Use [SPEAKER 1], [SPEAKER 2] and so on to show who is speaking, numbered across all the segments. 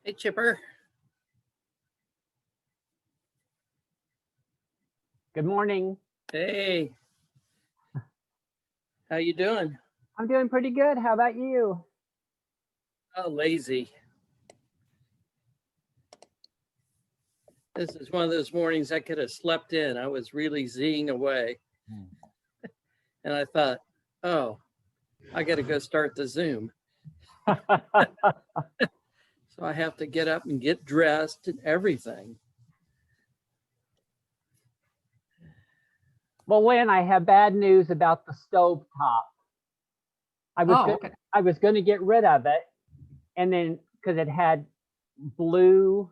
[SPEAKER 1] Hey, Chipper.
[SPEAKER 2] Good morning.
[SPEAKER 1] Hey. How you doing?
[SPEAKER 2] I'm doing pretty good. How about you?
[SPEAKER 1] Oh, lazy. This is one of those mornings I could have slept in. I was really zing away. And I thought, oh, I got to go start the Zoom. So I have to get up and get dressed and everything.
[SPEAKER 2] Well, Lynn, I have bad news about the stove top. I was going to get rid of it, and then because it had blue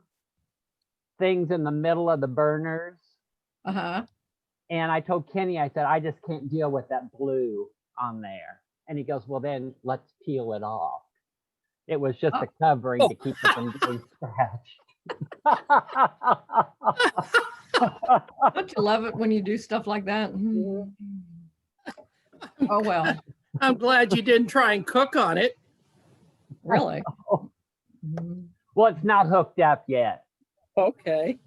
[SPEAKER 2] things in the middle of the burners.
[SPEAKER 3] Uh-huh.
[SPEAKER 2] And I told Kenny, I said, I just can't deal with that blue on there. And he goes, well, then let's peel it off. It was just a covering to keep it from getting scratched.
[SPEAKER 3] Don't you love it when you do stuff like that? Oh, well,
[SPEAKER 1] I'm glad you didn't try and cook on it.
[SPEAKER 3] really?
[SPEAKER 2] Well, it's not hooked up yet.
[SPEAKER 1] Okay.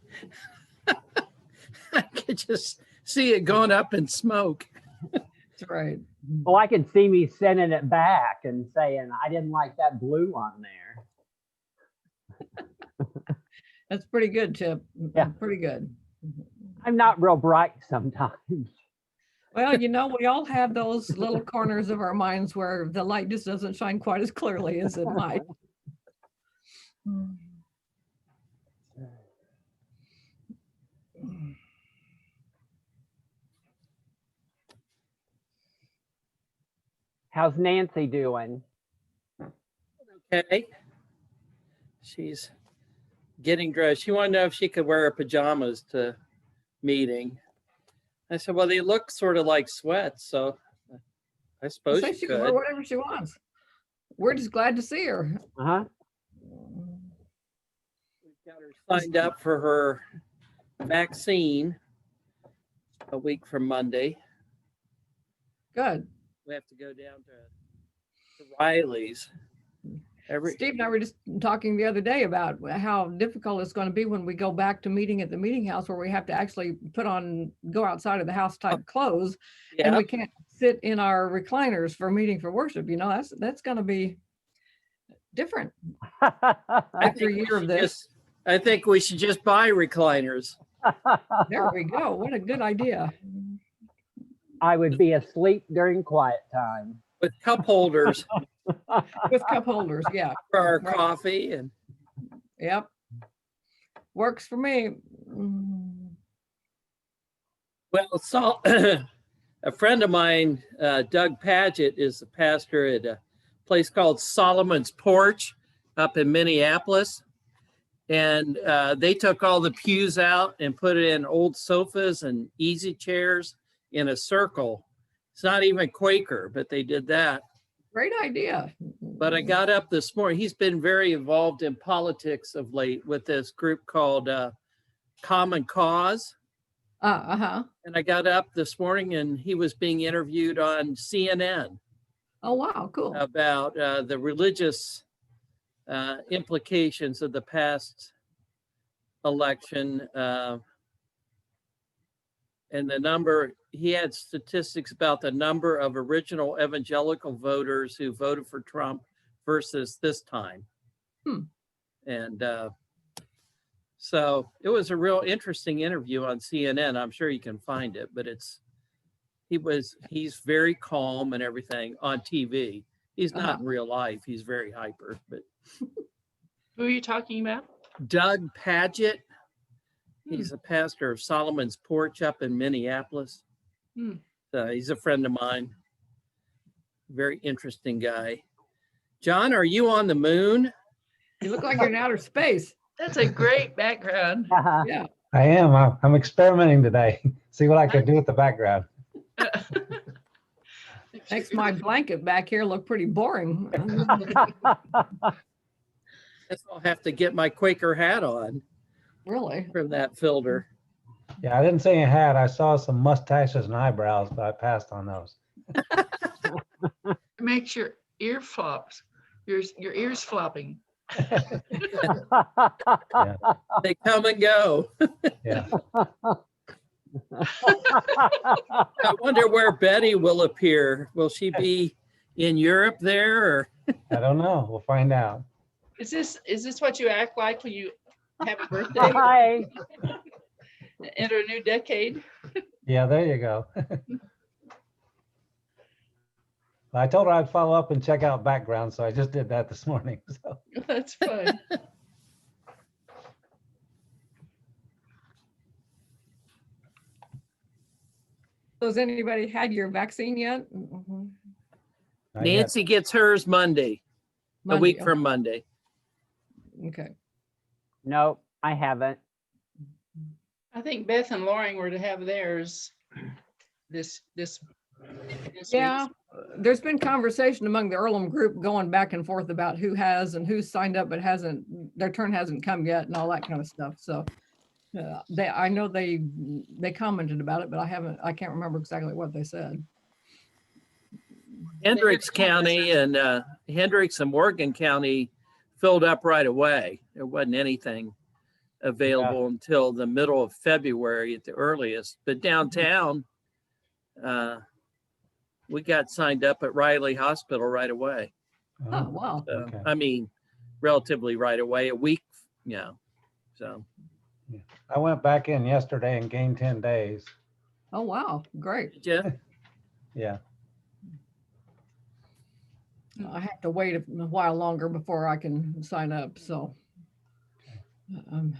[SPEAKER 1] I could just see it going up in smoke.
[SPEAKER 3] That's right.
[SPEAKER 2] Well, I can see me sending it back and saying, I didn't like that blue on there.
[SPEAKER 3] That's pretty good, Chip.
[SPEAKER 2] Yeah.
[SPEAKER 3] Pretty good.
[SPEAKER 2] I'm not real bright sometimes.
[SPEAKER 3] Well, you know, we all have those little corners of our minds where the light just doesn't shine quite as clearly as it might.
[SPEAKER 2] How's Nancy doing?
[SPEAKER 1] Okay. She's getting dressed. She wanted to know if she could wear her pajamas to meeting. I said, well, they look sort of like sweats, so I suppose
[SPEAKER 3] So
[SPEAKER 1] she
[SPEAKER 3] she can wear
[SPEAKER 1] could.
[SPEAKER 3] whatever she wants. We're just glad to see her.
[SPEAKER 2] Uh-huh.
[SPEAKER 1] We've got her signed up for her vaccine a week from Monday.
[SPEAKER 3] Good.
[SPEAKER 1] We have to go down to Riley's.
[SPEAKER 3] Steve and I were just talking the other day about how difficult it's going to be when we go back to meeting at the meeting house, where we have to actually go outside of the house type clothes, and
[SPEAKER 1] Yeah,
[SPEAKER 3] we can't sit in our recliners for meeting for worship. You know, that's going to be different after a year of this.
[SPEAKER 1] I think we should just buy recliners.
[SPEAKER 3] There we go. What a good idea.
[SPEAKER 2] I would be asleep during quiet time.
[SPEAKER 1] With cup holders
[SPEAKER 3] With cup holders, yeah.
[SPEAKER 1] for our
[SPEAKER 3] Right.
[SPEAKER 1] coffee. And
[SPEAKER 3] Yep. Works for me.
[SPEAKER 1] well, so a friend of mine, Doug Paget, is the pastor at a place called Solomon's Porch up in Minneapolis. And they took all the pews out and put it in old sofas and easy chairs in a circle. It's not even Quaker, but they did that.
[SPEAKER 3] Great idea.
[SPEAKER 1] But I got up this morning. He's been very involved in politics of late with this group called Common Cause.
[SPEAKER 3] Uh-huh.
[SPEAKER 1] And I got up this morning and he was being interviewed on CNN
[SPEAKER 3] Oh, wow. Cool.
[SPEAKER 1] about the religious implications of the past election. And the number, he had statistics about the number of original evangelical voters who voted for Trump versus this time. And so it was a real interesting interview on CNN. I'm sure you can find it, but he's very calm and everything on TV. He's not in real life. He's very hyper, but.
[SPEAKER 4] Who are you talking about?
[SPEAKER 1] Doug Paget. He's a pastor of Solomon's Porch up in Minneapolis. He's a friend of mine. Very interesting guy. John, are you on the moon?
[SPEAKER 3] You look like you're in outer space.
[SPEAKER 4] That's a great background.
[SPEAKER 3] Yeah.
[SPEAKER 5] I am. I'm experimenting today. See what I can do with the background.
[SPEAKER 3] Makes my blanket back here look pretty boring.
[SPEAKER 1] Guess I'll have to get my Quaker hat on
[SPEAKER 3] Really?
[SPEAKER 1] from that filter.
[SPEAKER 5] Yeah, I didn't say a hat. I saw some mustaches and eyebrows, but I passed on those.
[SPEAKER 4] Makes your ear flops, your ears flopping.
[SPEAKER 1] They come and go.
[SPEAKER 5] Yeah.
[SPEAKER 1] I wonder where Betty will appear. Will she be in Europe there or?
[SPEAKER 5] I don't know. We'll find out.
[SPEAKER 4] Is this what you act like when you have a birthday?
[SPEAKER 2] Hi.
[SPEAKER 4] Enter a new decade?
[SPEAKER 5] Yeah, there you go. I told her I'd follow up and check out background, so I just did that this morning. So
[SPEAKER 4] That's fun.
[SPEAKER 3] So has anybody had your vaccine yet?
[SPEAKER 5] not yet.
[SPEAKER 1] Nancy gets hers Monday, a week from Monday.
[SPEAKER 3] Okay.
[SPEAKER 2] Nope, I haven't.
[SPEAKER 4] I think Beth and Loring were to have theirs this
[SPEAKER 3] Yeah,
[SPEAKER 4] week.
[SPEAKER 3] there's been conversation among the Earlham group going back and forth about who has and who's signed up but hasn't, their turn hasn't come yet and all that kind of stuff. So I know they commented about it, but I can't remember exactly what they said.
[SPEAKER 1] Hendricks County and Hendricks and Morgan County filled up right away. There wasn't anything available until the middle of February at the earliest. But downtown, we got signed up at Riley Hospital right away.
[SPEAKER 3] Oh, wow.
[SPEAKER 1] So,
[SPEAKER 5] Okay.
[SPEAKER 1] I mean, relatively right away, a week, so.
[SPEAKER 5] I went back in yesterday and gained 10 days.
[SPEAKER 3] Oh, wow. Great.
[SPEAKER 1] Yeah,
[SPEAKER 5] Yeah.
[SPEAKER 3] I have to wait a while longer before I can sign up. So I'm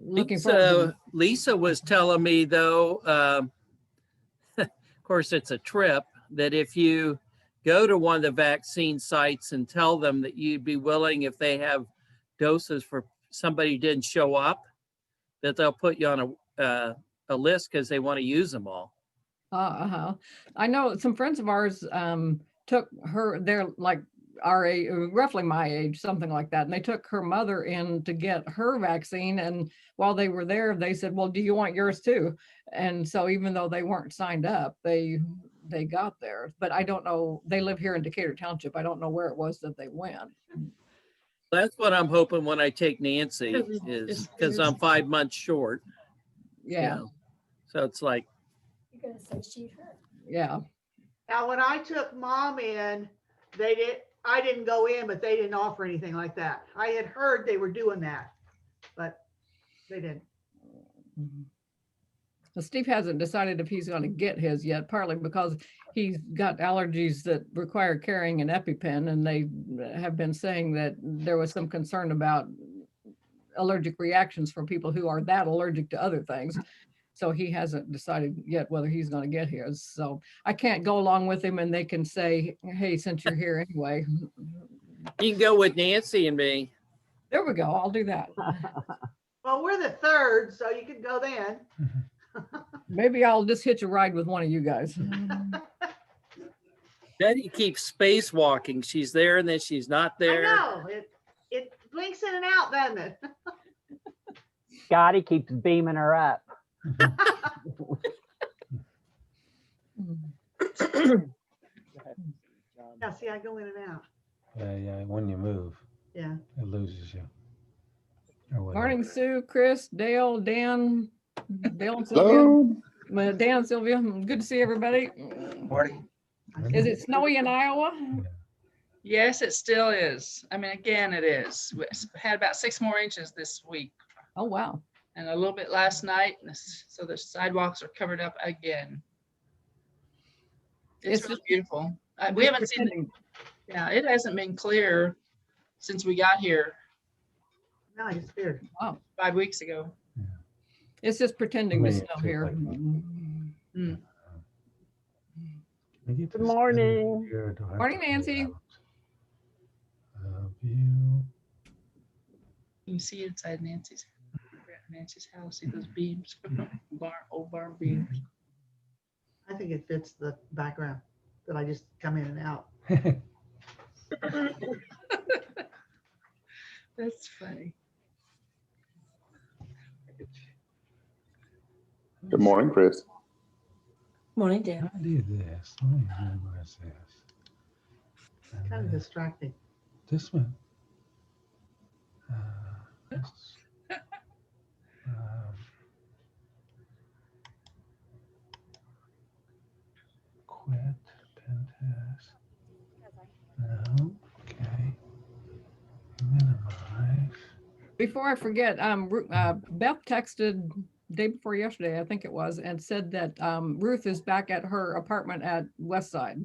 [SPEAKER 3] looking forward.
[SPEAKER 1] Lisa was telling me though, of course, it's a trip, that if you go to one of the vaccine sites and tell them that you'd be willing, if they have doses for somebody who didn't show up, that they'll put you on a list because they want to use them all.
[SPEAKER 3] I know some friends of ours took her, they're like our age, roughly my age, something like that. And they took her mother in to get her vaccine. And while they were there, they said, well, do you want yours too? And so even though they weren't signed up, they got there. But I don't know, they live here in Decatur Township. I don't know where it was that they went.
[SPEAKER 1] That's what I'm hoping when I take Nancy, is because I'm 5 months short.
[SPEAKER 3] Yeah.
[SPEAKER 1] So it's like,
[SPEAKER 6] You're gonna satiate her.
[SPEAKER 3] Yeah.
[SPEAKER 7] Now, when I took mom in, I didn't go in, but they didn't offer anything like that. I had heard they were doing that, but they didn't.
[SPEAKER 3] Well, Steve hasn't decided if he's going to get his yet, partly because he's got allergies that require carrying an EpiPen, and they have been saying that there was some concern about allergic reactions from people who are that allergic to other things. So he hasn't decided yet whether he's going to get his. So I can't go along with him and they can say, hey, since you're here anyway.
[SPEAKER 1] you can go with Nancy and me.
[SPEAKER 3] There we go. I'll do that.
[SPEAKER 7] Well, we're the third, so you could go then.
[SPEAKER 3] Maybe I'll just hitch a ride with one of you guys.
[SPEAKER 1] Betty keeps spacewalking. She's there and then she's not there.
[SPEAKER 7] I know, it blinks in and out, doesn't it?
[SPEAKER 2] Scotty keeps beaming her up.
[SPEAKER 7] Yeah, see, I go in and out.
[SPEAKER 5] Yeah. When you move,
[SPEAKER 7] Yeah.
[SPEAKER 5] it loses you. Or whatever.
[SPEAKER 3] Morning, Sue, Chris, Dale, Dan, Dale and Sylvia. Dan and Sylvia, good to see everybody.
[SPEAKER 5] Morning.
[SPEAKER 3] Is it snowy in Iowa?
[SPEAKER 4] Yes, it still is. I mean, again, it is. We had about 6 more inches this week
[SPEAKER 3] Oh, wow.
[SPEAKER 4] and a little bit last night. So the sidewalks are covered up again. It's
[SPEAKER 3] It's
[SPEAKER 4] really beautiful. We haven't seen it. Yeah, it hasn't been clear since we got here
[SPEAKER 7] No, I just figured.
[SPEAKER 4] 5 weeks ago.
[SPEAKER 3] It's just pretending to
[SPEAKER 5] Maybe
[SPEAKER 3] snow
[SPEAKER 5] it's
[SPEAKER 3] here.
[SPEAKER 2] Good morning.
[SPEAKER 3] Morning, Nancy.
[SPEAKER 5] View.
[SPEAKER 4] You can see inside Nancy's house. See those beams, old barn beams.
[SPEAKER 7] I think it fits the background that I just come in and out.
[SPEAKER 4] That's funny.
[SPEAKER 8] Good morning, Chris.
[SPEAKER 6] Morning, Dan.
[SPEAKER 5] I do this. Let me remember what's this. And
[SPEAKER 7] Kind of
[SPEAKER 5] then
[SPEAKER 7] distracting.
[SPEAKER 5] this one.
[SPEAKER 3] Before I forget, Beth texted day before yesterday, I think it was, and said that Ruth is back at her apartment at West Side.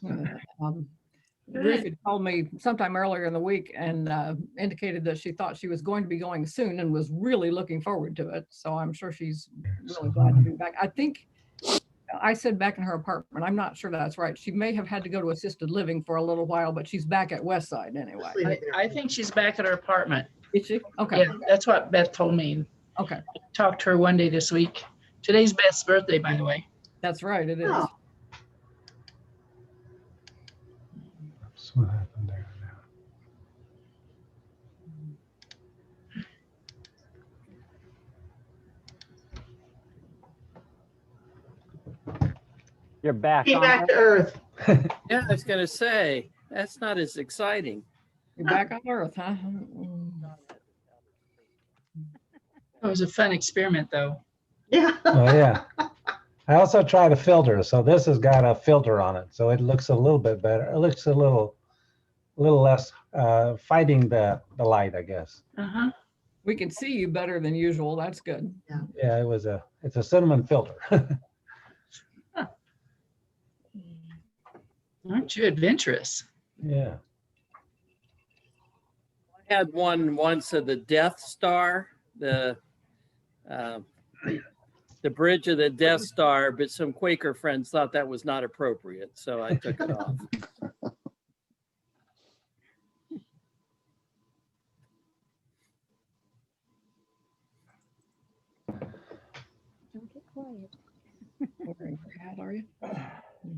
[SPEAKER 3] Ruth had called me sometime earlier in the week and indicated that she thought she was going to be going soon and was really looking forward to it. So I'm sure she's really glad to be back. I think I said back in her apartment. I'm not sure that's right. She may have had to go to assisted living for a little while, but she's back at West Side anyway.
[SPEAKER 7] Leave it there.
[SPEAKER 4] I think she's back at her apartment.
[SPEAKER 3] Is she? Okay.
[SPEAKER 4] Yeah, that's what Beth told me.
[SPEAKER 3] Okay.
[SPEAKER 4] Talked to her one day this week. Today's Beth's birthday, by the way.
[SPEAKER 3] That's right. It is.
[SPEAKER 7] Oh.
[SPEAKER 5] That's what happened there now.
[SPEAKER 2] You're back
[SPEAKER 7] Came
[SPEAKER 2] on
[SPEAKER 7] back to
[SPEAKER 2] Earth?
[SPEAKER 7] Earth.
[SPEAKER 1] Yeah, I was gonna say, that's not as exciting.
[SPEAKER 3] You're back on Earth, huh?
[SPEAKER 4] It was a fun experiment, though.
[SPEAKER 7] Yeah.
[SPEAKER 5] Oh, yeah. I also tried a filter, so this has got a filter on it, so it looks a little bit better. It looks a little less fighting the light, I guess.
[SPEAKER 4] Uh-huh.
[SPEAKER 3] We can see you better than usual. That's good.
[SPEAKER 5] Yeah, it's a cinnamon filter.
[SPEAKER 4] Aren't you adventurous?
[SPEAKER 5] Yeah.
[SPEAKER 1] I had one once of the Death Star, the bridge of the Death Star, but some Quaker friends thought that was not appropriate, so I took it off.
[SPEAKER 6] Don't get quiet.
[SPEAKER 3] Where in the hell are you?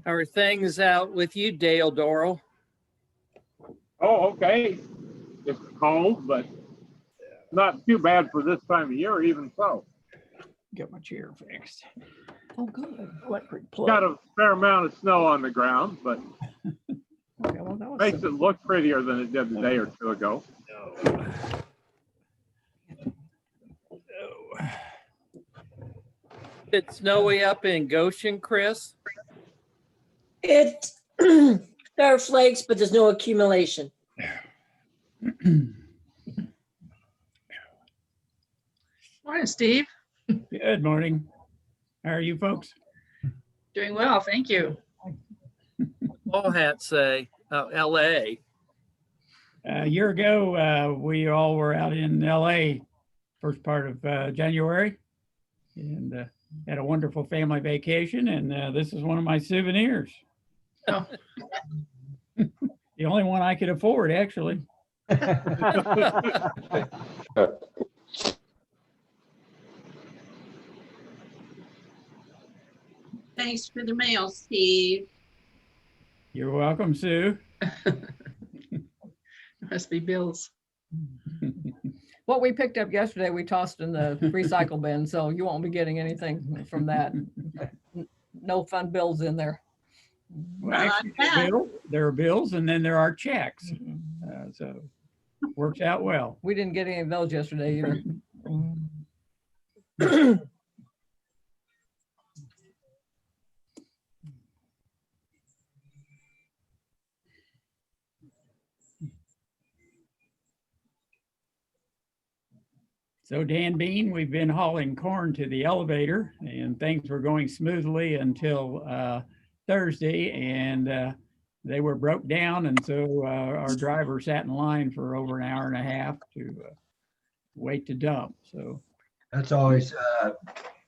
[SPEAKER 1] How are things out with you, Dale Doral?
[SPEAKER 8] Oh, okay. It's cold, but not too bad for this time of year, even so.
[SPEAKER 9] Get my chair fixed.
[SPEAKER 3] Oh, good.
[SPEAKER 9] Electric
[SPEAKER 8] Got
[SPEAKER 9] plug.
[SPEAKER 8] a fair amount of snow on the ground, but
[SPEAKER 3] Okay, well, that was
[SPEAKER 8] makes it look prettier than it did a day or two ago.
[SPEAKER 1] It's snowy up in Goshen, Chris?
[SPEAKER 6] It, there are flakes, but there's no accumulation.
[SPEAKER 4] Morning, Steve.
[SPEAKER 9] Good morning. How are you folks?
[SPEAKER 4] Doing well, thank you.
[SPEAKER 1] All hats say, LA.
[SPEAKER 9] A year ago, we all were out in LA first part of January and had a wonderful family vacation. And this is one of my souvenirs.
[SPEAKER 4] Oh.
[SPEAKER 9] The only one I could afford, actually.
[SPEAKER 10] Thanks for the mail, Steve.
[SPEAKER 9] You're welcome, Sue.
[SPEAKER 4] Must be Bill's.
[SPEAKER 3] what we picked up yesterday. We tossed in the recycle bin, so you won't be getting anything from that. No fun bills in there.
[SPEAKER 9] Well, actually, there are bills and then there are checks. So works out well.
[SPEAKER 3] We didn't get any of those yesterday either.
[SPEAKER 9] So Dan Bean, we've been hauling corn to the elevator and things were going smoothly until Thursday, and they were broke down. And so our driver sat in line for over an hour and a half to wait to dump. So
[SPEAKER 11] that's always a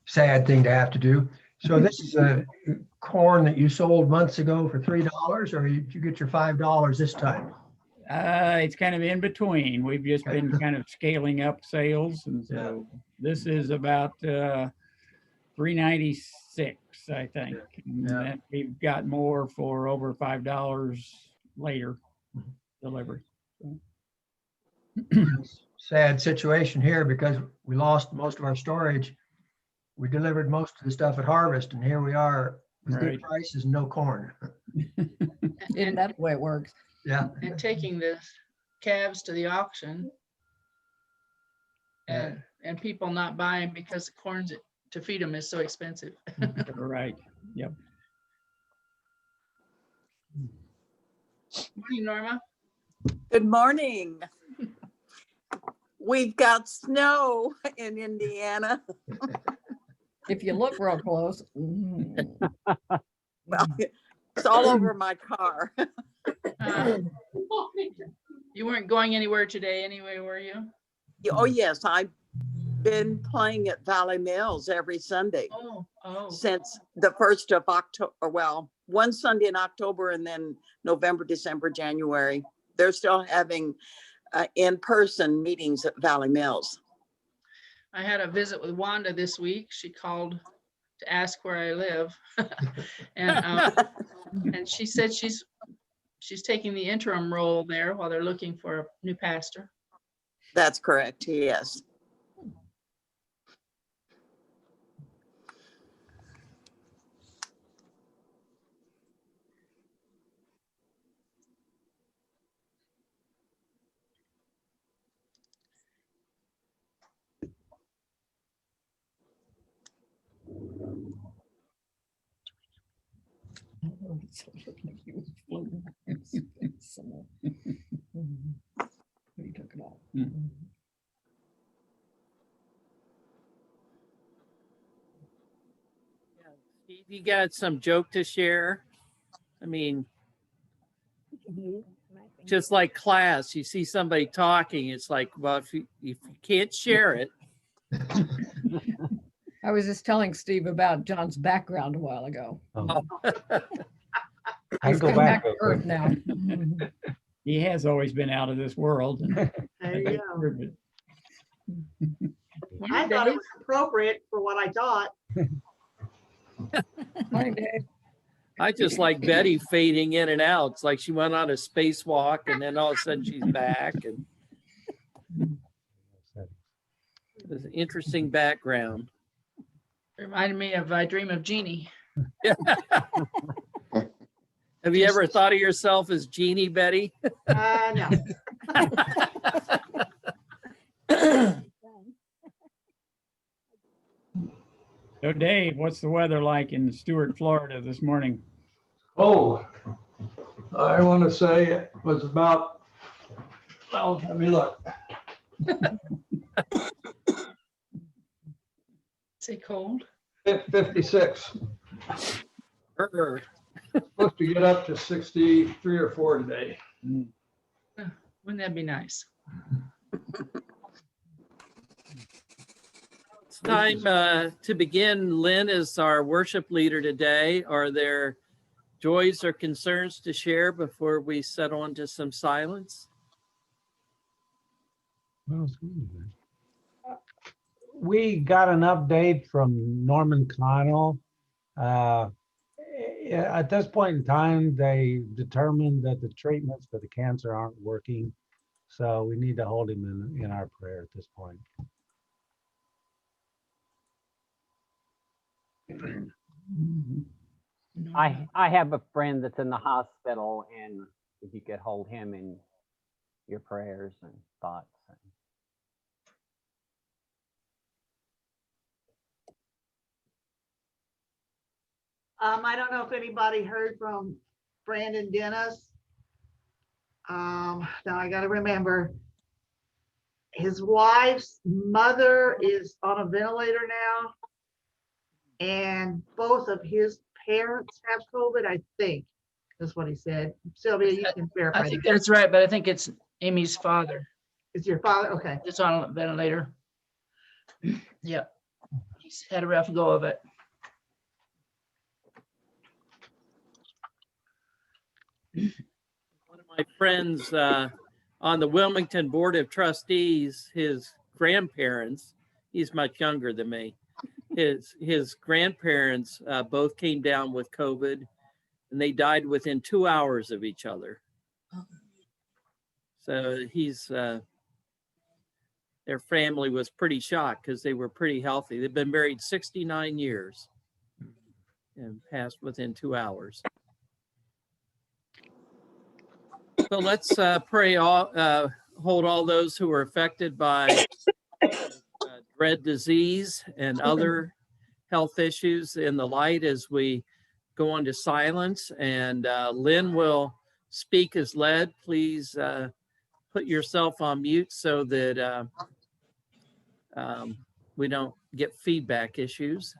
[SPEAKER 11] sad thing to have to do. So this is a corn that you sold months ago for $3, or did you get your $5 this time?
[SPEAKER 9] It's kind of in between. We've just been kind of scaling up sales, and so this is about $3.96, I think. And then we've got more for over $5 later delivery. So.
[SPEAKER 11] Sad situation here because we lost most of our storage. We delivered most of the stuff at harvest, and here we are with good prices and no corn.
[SPEAKER 3] Isn't that the way it works?
[SPEAKER 11] Yeah.
[SPEAKER 4] And taking the calves to the auction and people not buying because the corn to feed them is so expensive.
[SPEAKER 9] Right. Yep.
[SPEAKER 4] Morning, Norma.
[SPEAKER 12] Good morning. We've got snow in Indiana.
[SPEAKER 3] If you look real close. Mm.
[SPEAKER 12] Well, it's all over my car.
[SPEAKER 4] You weren't going anywhere today anyway, were you?
[SPEAKER 12] Oh, yes, I've been playing at Valley Mills every Sunday
[SPEAKER 4] Oh.
[SPEAKER 12] since the 1st of October. Well, one Sunday in October and then November, December, January. They're still having in-person meetings at Valley Mills.
[SPEAKER 4] I had a visit with Wanda this week. She called to ask where I live. And she said she's taking the interim role there while they're looking for a new pastor.
[SPEAKER 12] That's correct, yes.
[SPEAKER 3] He took it off.
[SPEAKER 1] Steve, you got some joke to share? I mean, just like class, you see somebody talking, it's like, well, if you can't share it.
[SPEAKER 3] I was just telling Steve about John's background a while ago.
[SPEAKER 5] Oh. I
[SPEAKER 3] He's
[SPEAKER 5] can go
[SPEAKER 3] come
[SPEAKER 5] back.
[SPEAKER 3] back to Earth now.
[SPEAKER 9] He has always been out of this world.
[SPEAKER 7] There you go. I thought it was appropriate for what I taught.
[SPEAKER 3] Morning, Dave.
[SPEAKER 1] I just like Betty fading in and out. It's like she went on a spacewalk and then all of a sudden she's back. And it's an interesting background.
[SPEAKER 4] Reminded me of I Dream of Jeannie.
[SPEAKER 1] Have you ever thought of yourself as Jeannie, Betty?
[SPEAKER 7] No.
[SPEAKER 9] So Dave, what's the weather like in Stuart, Florida this morning?
[SPEAKER 11] Oh, I want to say it was about, well, let me look.
[SPEAKER 4] Say cold.
[SPEAKER 11] 56. Supposed to get up to 63 or 4 today.
[SPEAKER 4] Wouldn't that be nice?
[SPEAKER 1] It's time to begin. Lynn is our worship leader today. Are there joys or concerns to share before we settle into some silence?
[SPEAKER 5] We got an update from Norman Connell. At this point in time, they determined that the treatments for the cancer aren't working. So we need to hold him in our prayer at this point.
[SPEAKER 2] I have a friend that's in the hospital, and if you could hold him in your prayers and thoughts.
[SPEAKER 7] I don't know if anybody heard from Brandon Dennis. Now I got to remember, his wife's mother is on a ventilator now, and both of his parents have COVID, I think. That's what he said. Sylvia, you can verify.
[SPEAKER 4] I think that's right, but I think it's Amy's father.
[SPEAKER 7] It's your father? Okay.
[SPEAKER 4] It's on a ventilator. Yep. He's had a rough go of it.
[SPEAKER 1] One of my friends on the Wilmington Board of Trustees, his grandparents, he's much younger than me. His grandparents both came down with COVID, and they died within 2 hours of each other. So their family was pretty shocked because they were pretty healthy. They've been married 69 years and passed within 2 hours. So let's pray, hold all those who are affected by dread disease and other health issues in the light as we go on to silence. And Lynn will speak as led. Please put yourself on mute so that we don't get feedback issues.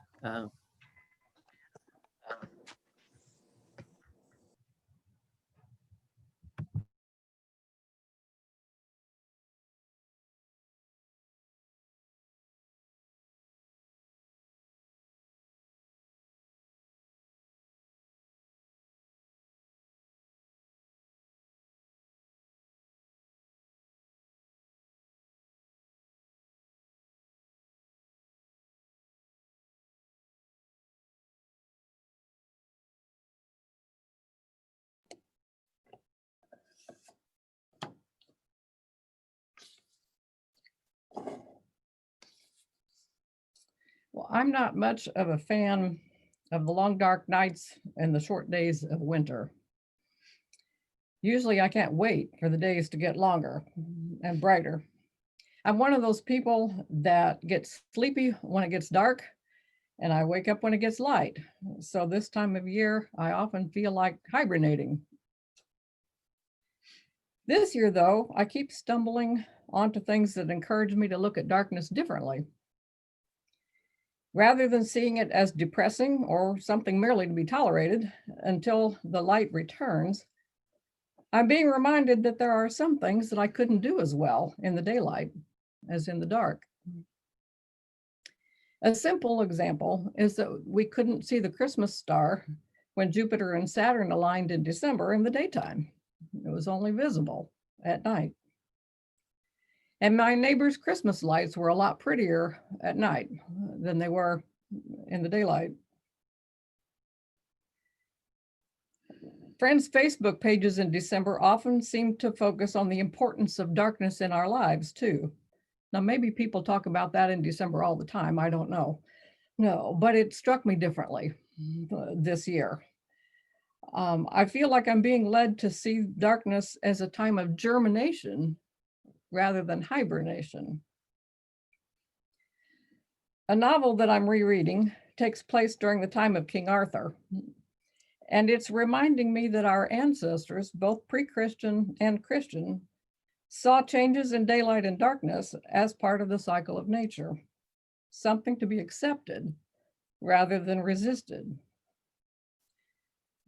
[SPEAKER 3] Well, I'm not much of a fan of the long dark nights and the short days of winter. Usually I can't wait for the days to get longer and brighter. I'm one of those people that gets sleepy when it gets dark and I wake up when it gets light. So this time of year, I often feel like hibernating. This year though, I keep stumbling onto things that encourage me to look at darkness differently. Rather than seeing it as depressing or something merely to be tolerated until the light returns, I'm being reminded that there are some things that I couldn't do as well in the daylight as in the dark. A simple example is that we couldn't see the Christmas star when Jupiter and Saturn aligned in December in the daytime. It was only visible at night. And my neighbor's Christmas lights were a lot prettier at night than they were in the daylight. Friends' Facebook pages in December often seem to focus on the importance of darkness in our lives too. Now, maybe people talk about that in December all the time, I don't know. No, but it struck me differently this year. I feel like I'm being led to see darkness as a time of germination rather than hibernation. A novel that I'm rereading takes place during the time of King Arthur, and it's reminding me that our ancestors, both pre-Christian and Christian, saw changes in daylight and darkness as part of the cycle of nature, something to be accepted rather than resisted.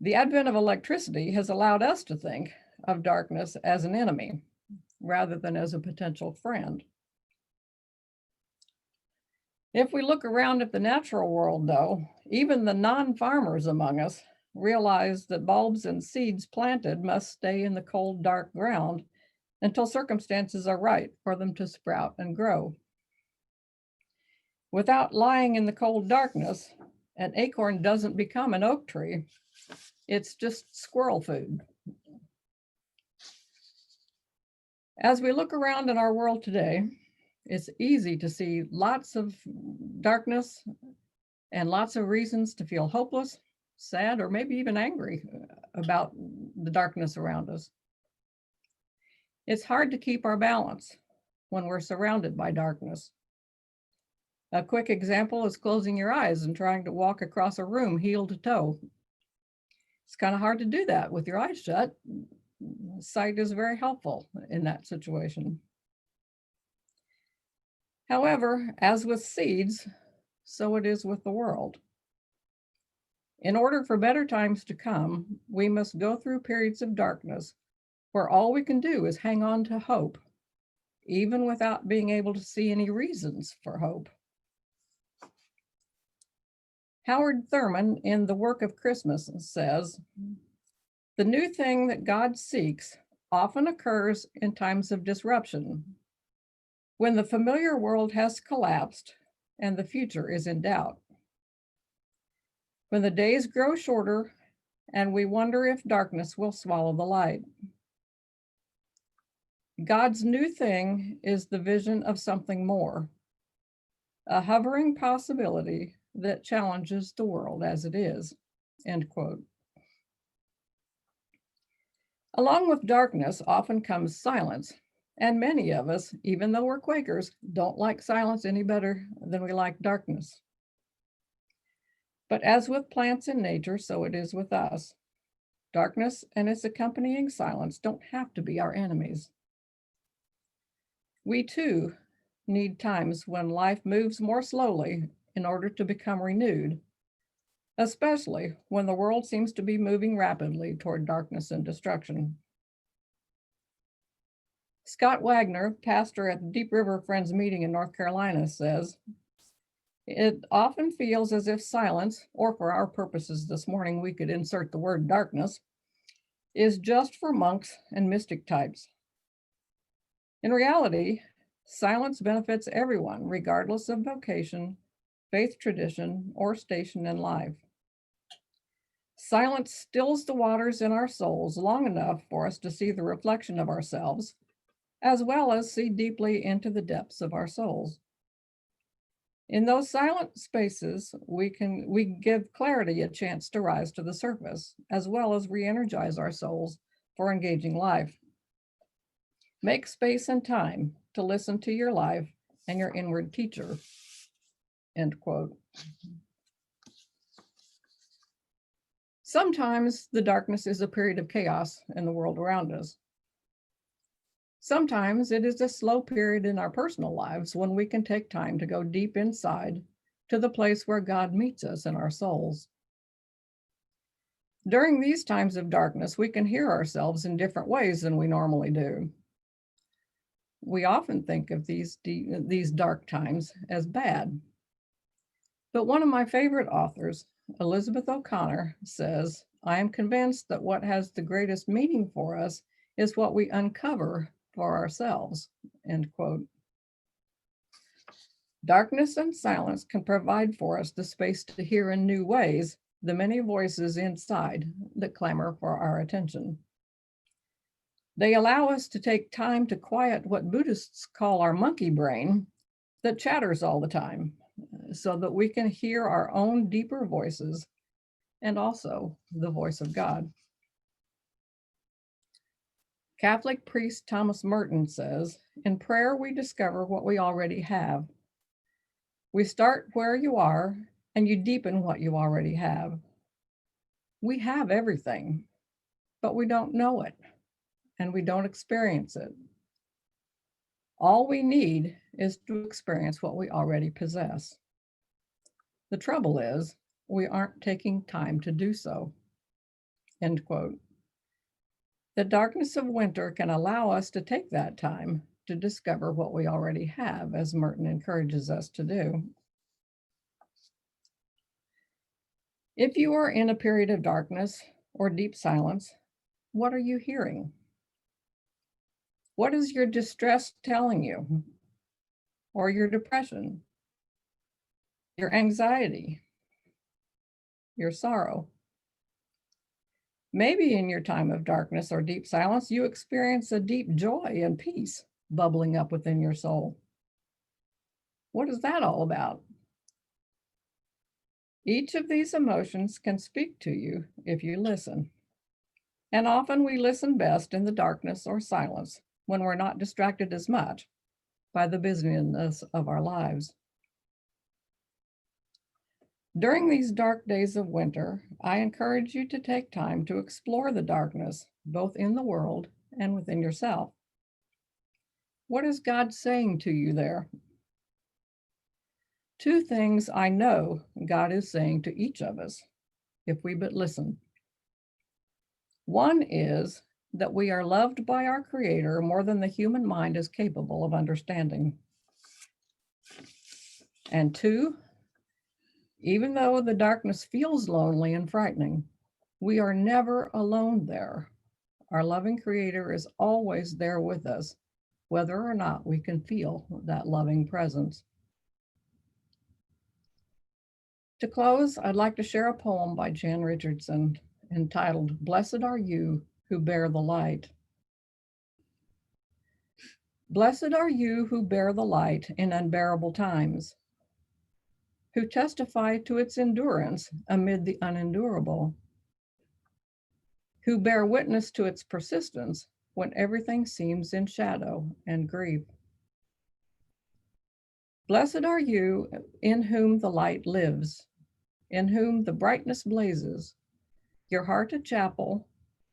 [SPEAKER 3] The advent of electricity has allowed us to think of darkness as an enemy rather than as a potential friend. If we look around at the natural world, though, even the non-farmers among us realize that bulbs and seeds planted must stay in the cold, dark ground until circumstances are right for them to sprout and grow. Without lying in the cold darkness, an acorn doesn't become an oak tree. It's just squirrel food. As we look around in our world today, it's easy to see lots of darkness and lots of reasons to feel hopeless, sad, or maybe even angry about the darkness around us. It's hard to keep our balance when we're surrounded by darkness. A quick example is closing your eyes and trying to walk across a room heel to toe. It's kind of hard to do that with your eyes shut. Sight is very helpful in that situation. However, as with seeds, so it is with the world. In order for better times to come, we must go through periods of darkness where all we can do is hang on to hope, even without being able to see any reasons for hope. Howard Thurman, in The Work of Christmas, says, "The new thing that God seeks often occurs in times of disruption, when the familiar world has collapsed and the future is in doubt. When the days grow shorter and we wonder if darkness will swallow the light. God's new thing is the vision of something more, a hovering possibility that challenges the world as it is," end quote. Along with darkness often comes silence, and many of us, even though we're Quakers, don't like silence any better than we like darkness. But as with plants in nature, so it is with us. Darkness and its accompanying silence don't have to be our enemies. We too need times when life moves more slowly in order to become renewed, especially when the world seems to be moving rapidly toward darkness and destruction. Scott Wagner, pastor at the Deep River Friends meeting in North Carolina, says, "It often feels as if silence, or for our purposes this morning, we could insert the word darkness, is just for monks and mystic types. In reality, silence benefits everyone, regardless of vocation, faith tradition, or station in life. Silence stills the waters in our souls long enough for us to see the reflection of ourselves, as well as see deeply into the depths of our souls. In those silent spaces, we give clarity a chance to rise to the surface, as well as re-energize our souls for engaging life. Make space and time to listen to your life and your inward teacher," end quote. Sometimes the darkness is a period of chaos in the world around us. Sometimes it is a slow period in our personal lives when we can take time to go deep inside to the place where God meets us in our souls. During these times of darkness, we can hear ourselves in different ways than we normally do. We often think of these dark times as bad. But one of my favorite authors, Elizabeth O'Connor, says, "I am convinced that what has the greatest meaning for us is what we uncover for ourselves," end quote. Darkness and silence can provide for us the space to hear in new ways the many voices inside that clamor for our attention. They allow us to take time to quiet what Buddhists call our monkey brain that chatters all the time, so that we can hear our own deeper voices and also the voice of God. Catholic priest Thomas Merton says, "In prayer, we discover what we already have. We start where you are and you deepen what you already have. We have everything, but we don't know it and we don't experience it. All we need is to experience what we already possess. The trouble is, we aren't taking time to do so," end quote. The darkness of winter can allow us to take that time to discover what we already have, as Merton encourages us to do. If you are in a period of darkness or deep silence, what are you hearing? What is your distress telling you? Or your depression? Your anxiety? Your sorrow? Maybe in your time of darkness or deep silence, you experience a deep joy and peace bubbling up within your soul. What is that all about? Each of these emotions can speak to you if you listen. And often we listen best in the darkness or silence when we're not distracted as much by the busyness of our lives. During these dark days of winter, I encourage you to take time to explore the darkness, both in the world and within yourself. What is God saying to you there? Two things I know God is saying to each of us, if we but listen. One is that we are loved by our Creator more than the human mind is capable of understanding. And two, even though the darkness feels lonely and frightening, we are never alone there. Our loving Creator is always there with us, whether or not we can feel that loving presence. To close, I'd like to share a poem by Jan Richardson entitled, "Blessed Are You Who Bear the Light." Blessed are you who bear the light in unbearable times, who testify to its endurance amid the unendurable, who bear witness to its persistence when everything seems in shadow and grief. Blessed are you in whom the light lives, in whom the brightness blazes, your heart a chapel,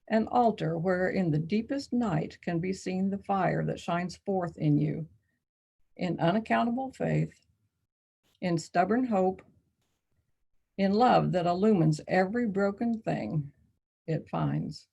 [SPEAKER 3] an altar where in the deepest night can be seen the fire that shines forth in you in unaccountable faith, in stubborn hope, in love that illumines every broken thing it finds.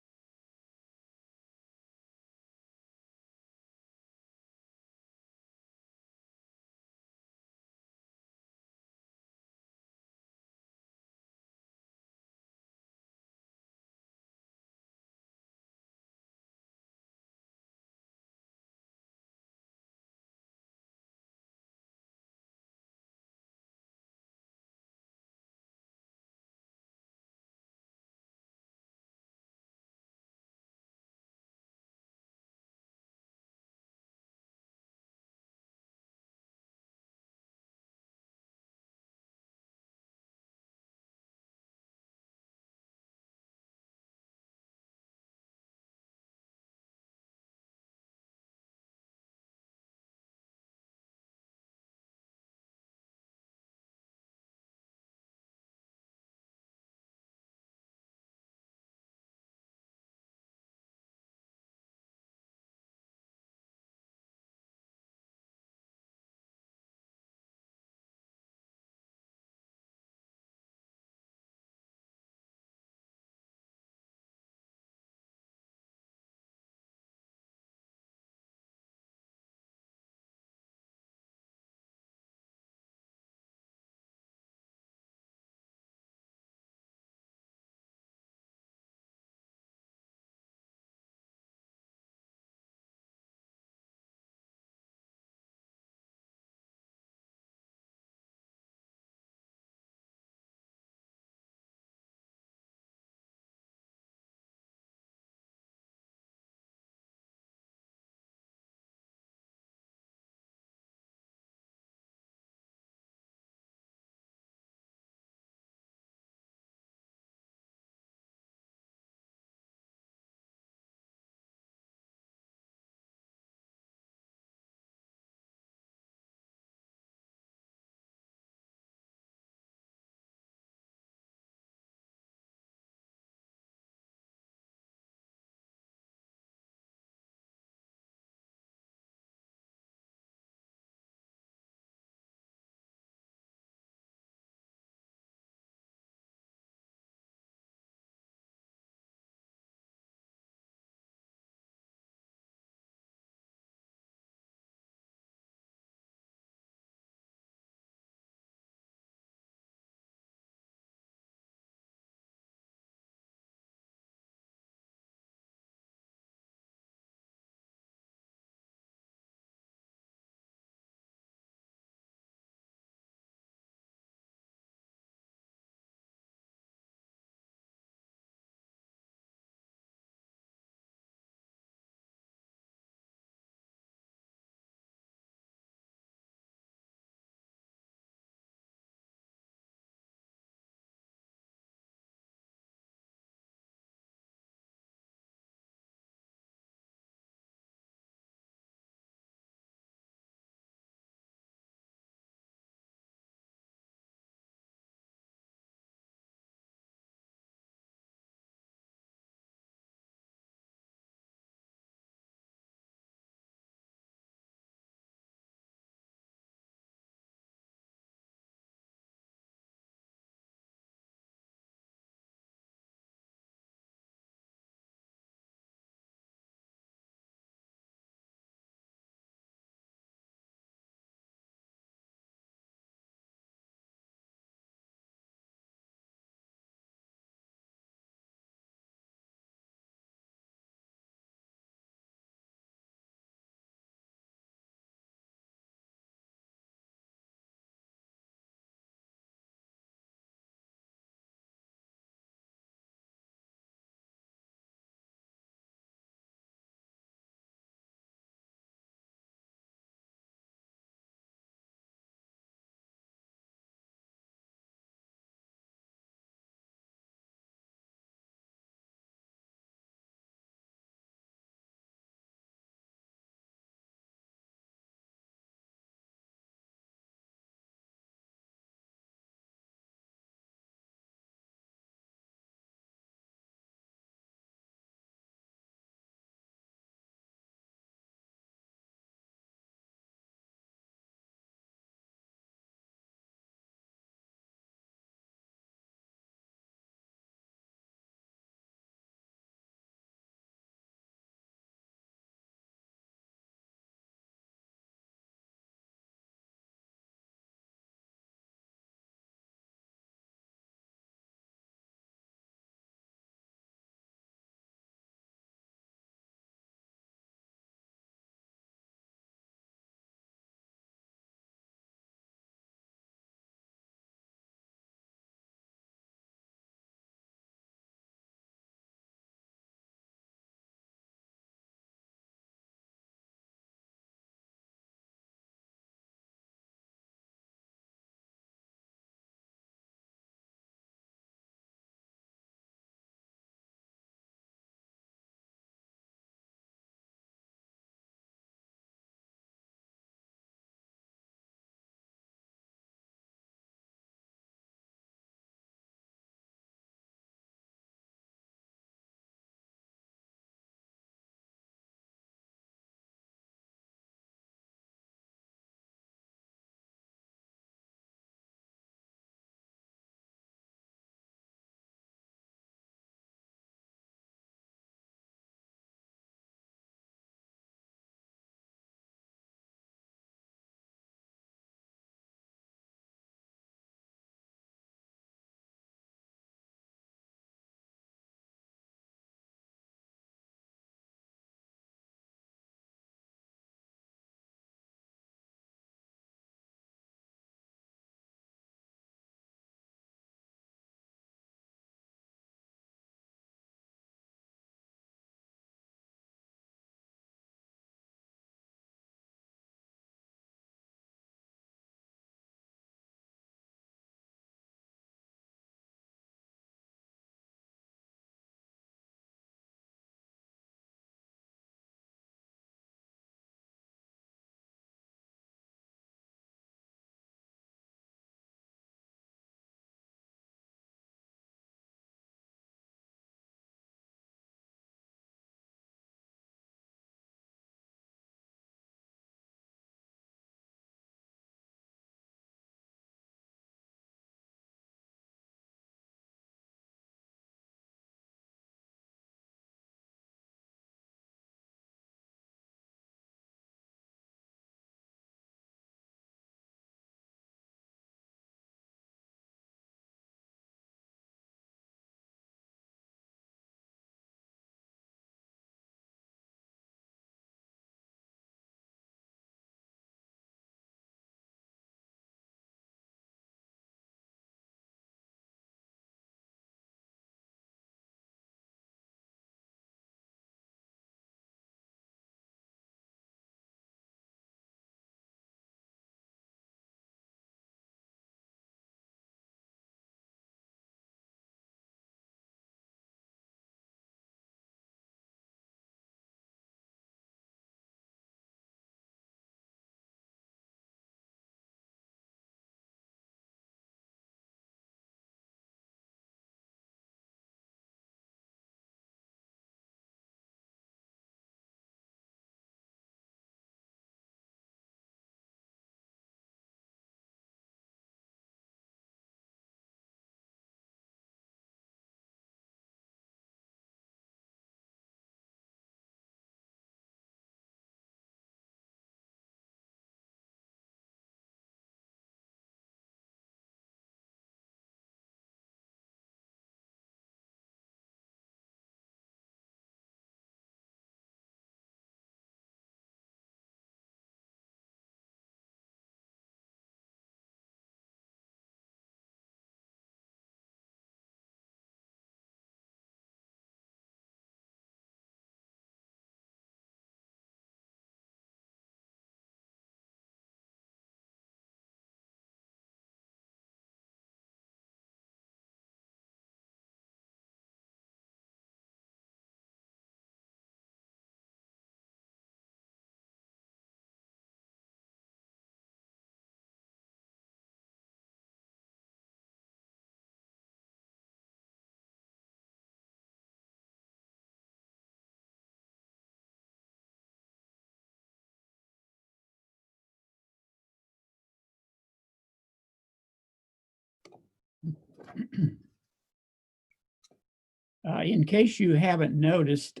[SPEAKER 9] In case you haven't noticed,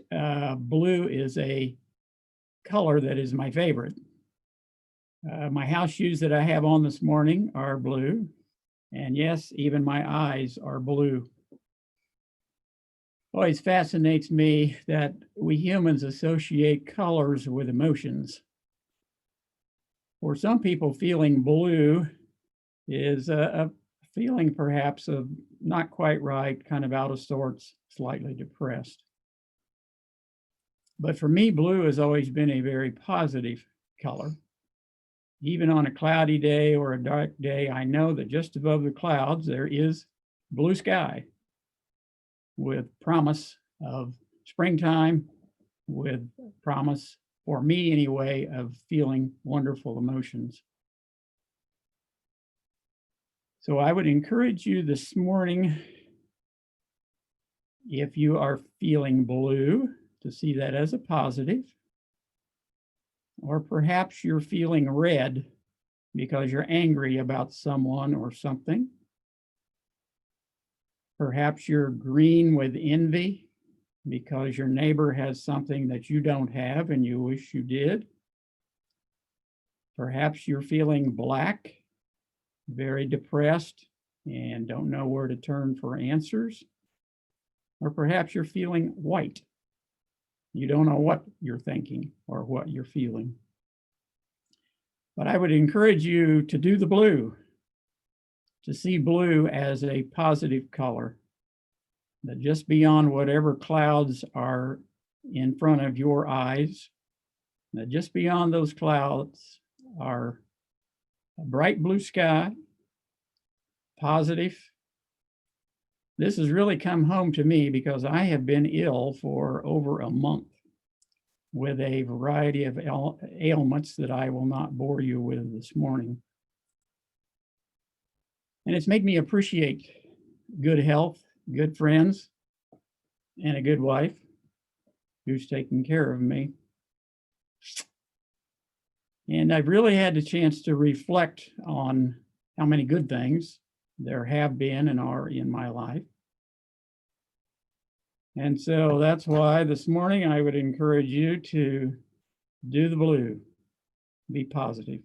[SPEAKER 9] blue is a color that is my favorite. My house shoes that I have on this morning are blue. And yes, even my eyes are blue. Always fascinates me that we humans associate colors with emotions. For some people, feeling blue is a feeling perhaps of not quite right, kind of out of sorts, slightly depressed. But for me, blue has always been a very positive color. Even on a cloudy day or a dark day, I know that just above the clouds, there is blue sky with promise of springtime, with promise, for me anyway, of feeling wonderful emotions. So I would encourage you this morning, if you are feeling blue, to see that as a positive. Or perhaps you're feeling red because you're angry about someone or something. Perhaps you're green with envy because your neighbor has something that you don't have and you wish you did. Perhaps you're feeling black, very depressed and don't know where to turn for answers. Or perhaps you're feeling white. You don't know what you're thinking or what you're feeling. But I would encourage you to do the blue, to see blue as a positive color, that just beyond whatever clouds are in front of your eyes, that just beyond those clouds are a bright blue sky, positive. This has really come home to me because I have been ill for over a month with a variety of ailments that I will not bore you with this morning. And it's made me appreciate good health, good friends, and a good wife who's taking care of me. And I've really had the chance to reflect on how many good things there have been and are in my life. And so that's why this morning I would encourage you to do the blue, be positive.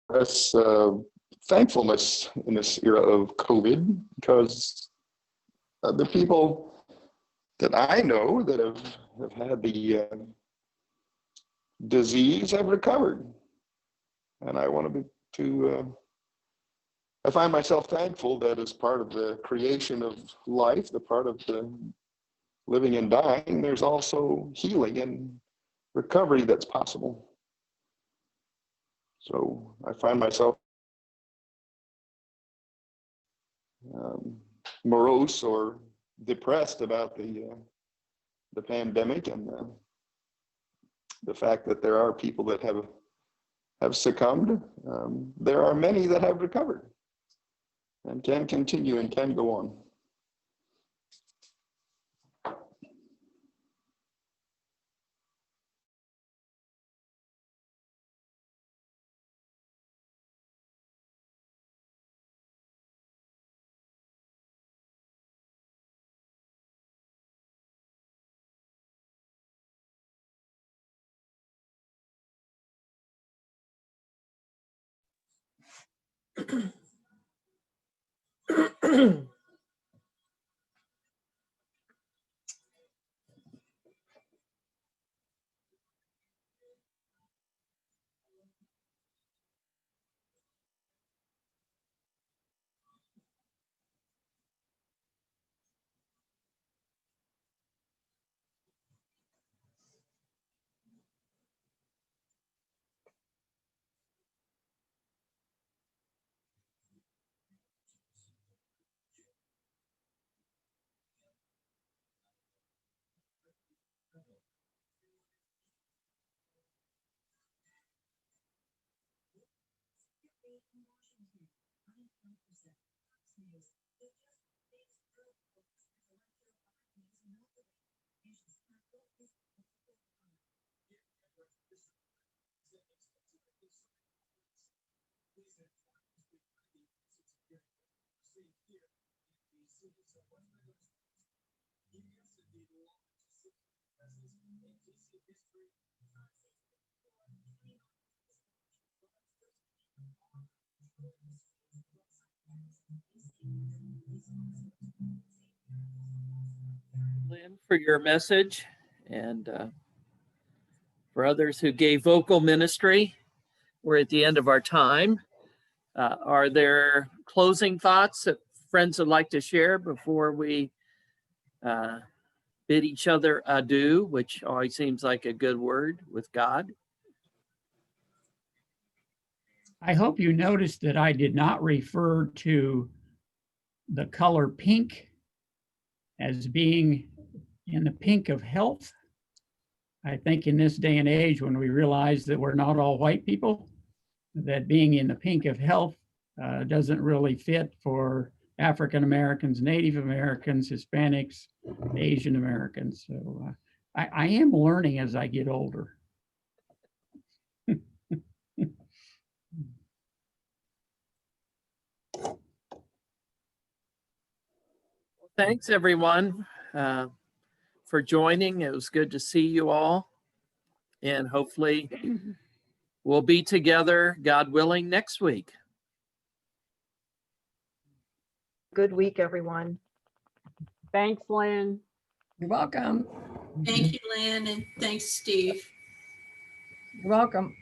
[SPEAKER 13] That's thankfulness in this era of COVID, because the people that I know that have had the disease have recovered. And I want I find myself thankful that as part of the creation of life, the part of the living and dying, there's also healing and recovery that's possible. So I find myself morose or depressed about the pandemic and the fact that there are people that have succumbed. There are many that have recovered and can continue and can go on.
[SPEAKER 1] Lynn, for your message, and for others who gave vocal ministry. We're at the end of our time. Are there closing thoughts that friends would like to share before we bid each other adieu, which always seems like a good word with God?
[SPEAKER 9] I hope you noticed that I did not refer to the color pink as being in the pink of health. I think in this day and age, when we realize that we're not all white people, that being in the pink of health doesn't really fit for African Americans, Native Americans, Hispanics, Asian Americans. So I am learning as I get older.
[SPEAKER 1] Thanks, everyone, for joining. It was good to see you all. And hopefully we'll be together, God willing, next week.
[SPEAKER 14] Good week, everyone.
[SPEAKER 2] Thanks, Lynn.
[SPEAKER 3] You're welcome.
[SPEAKER 10] Thank you, Lynn, and thanks, Steve.
[SPEAKER 3] You're welcome.